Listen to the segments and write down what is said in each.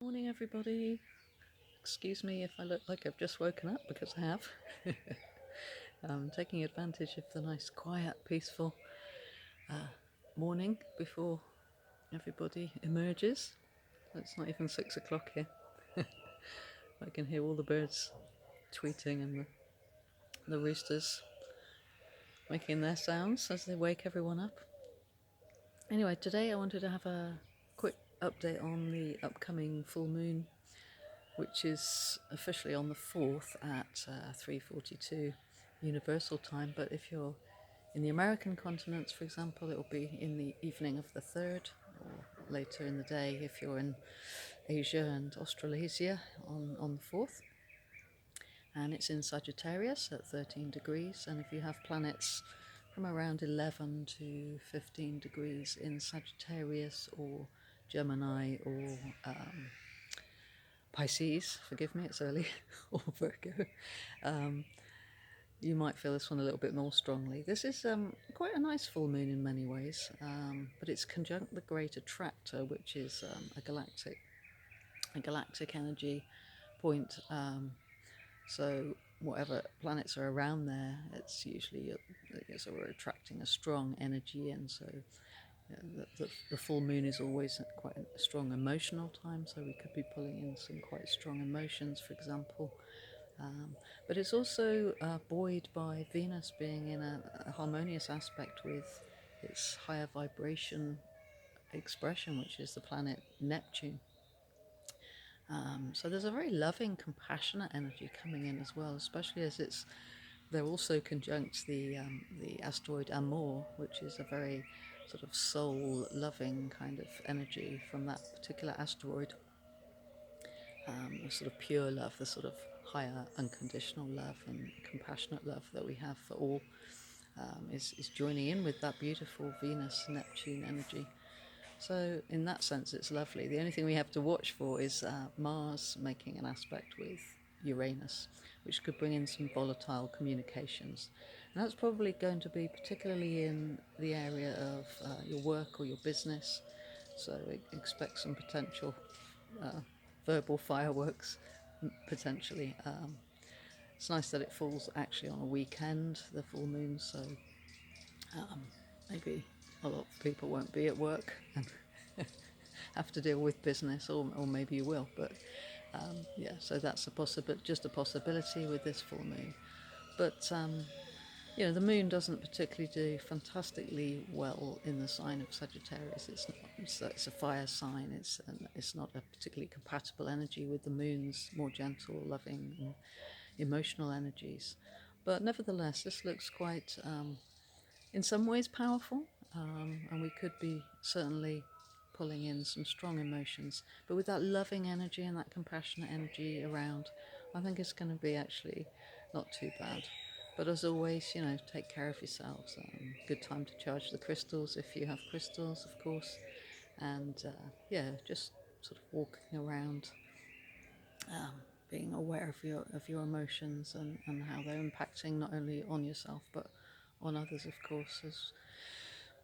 Morning everybody. Excuse me if I look like I've just woken up, because I have. I'm taking advantage of the nice quiet peaceful morning before everybody emerges. It's not even 6 o'clock here. I can hear all the birds tweeting and the roosters making their sounds as they wake everyone up. Anyway, today I wanted to have a quick update on the upcoming full moon, which is officially on the 4th at 3:42 Universal Time. But if you're in the American continents, for example, it will be in the evening of the 3rd, or later in the day if you're in Asia and Australasia on the 4th. And it's in Sagittarius at 13 degrees. And if you have planets from around 11 to 15 degrees in Sagittarius or Gemini or Pisces, forgive me, it's early, or Virgo, you might feel this one a little bit more strongly. This is quite a nice full moon in many ways, but it's conjunct the Great Attractor, which is a galactic energy point. So whatever planets are around there, it's usually so we're attracting a strong energy in. So the full moon is always quite a strong emotional time, so we could be pulling in some quite strong emotions, for example. But it's also buoyed by Venus being in a harmonious aspect with its higher vibration expression, which is the planet Neptune. So there's a very loving, compassionate energy coming in as well, especially as they're also conjunct the asteroid Amor, which is a very sort of soul-loving kind of energy from that particular asteroid. The sort of pure love, the sort of higher unconditional love and compassionate love that we have for all, is joining in with that beautiful Venus-Neptune energy. So in that sense, it's lovely. The only thing we have to watch for is Mars making an aspect with Uranus, which could bring in some volatile communications. And that's probably going to be particularly in the area of your work or your business. So expect some potential verbal fireworks, potentially. It's nice that it falls actually on a weekend, the full moon, so maybe a lot of people won't be at work and have to deal with business, or maybe you will, but yeah, so that's just a possibility with this full moon. But the moon doesn't particularly do fantastically well in the sign of Sagittarius. It's a fire sign. It's not a particularly compatible energy with the moon's more gentle, loving, and emotional energies. But nevertheless, this looks quite, in some ways, powerful, and we could be certainly pulling in some strong emotions. But with that loving energy and that compassionate energy around, I think it's going to be actually not too bad. But as always, take care of yourselves. Good time to charge the crystals if you have crystals, of course. And just sort of walking around, being aware of your emotions and how they're impacting not only on yourself but on others, of course. As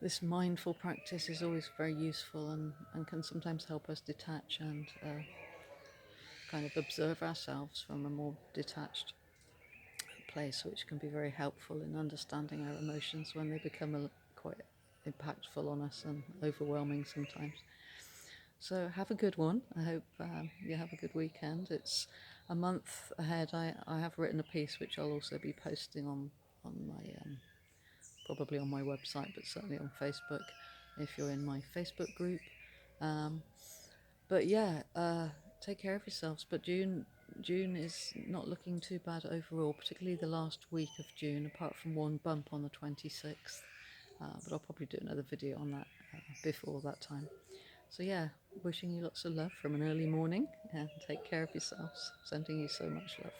this mindful practice is always very useful and can sometimes help us detach and kind of observe ourselves from a more detached place, which can be very helpful in understanding our emotions when they become quite impactful on us and overwhelming sometimes. So have a good one. I hope you have a good weekend. It's a month ahead. I have written a piece which I'll also be posting on my probably on my website, but certainly on Facebook if you're in my Facebook group. But yeah, take care of yourselves. But June is not looking too bad overall, particularly the last week of June, apart from one bump on the 26th. But I'll probably do another video on that before that time. So yeah, wishing you lots of love from an early morning, and take care of yourselves. Sending you so much love.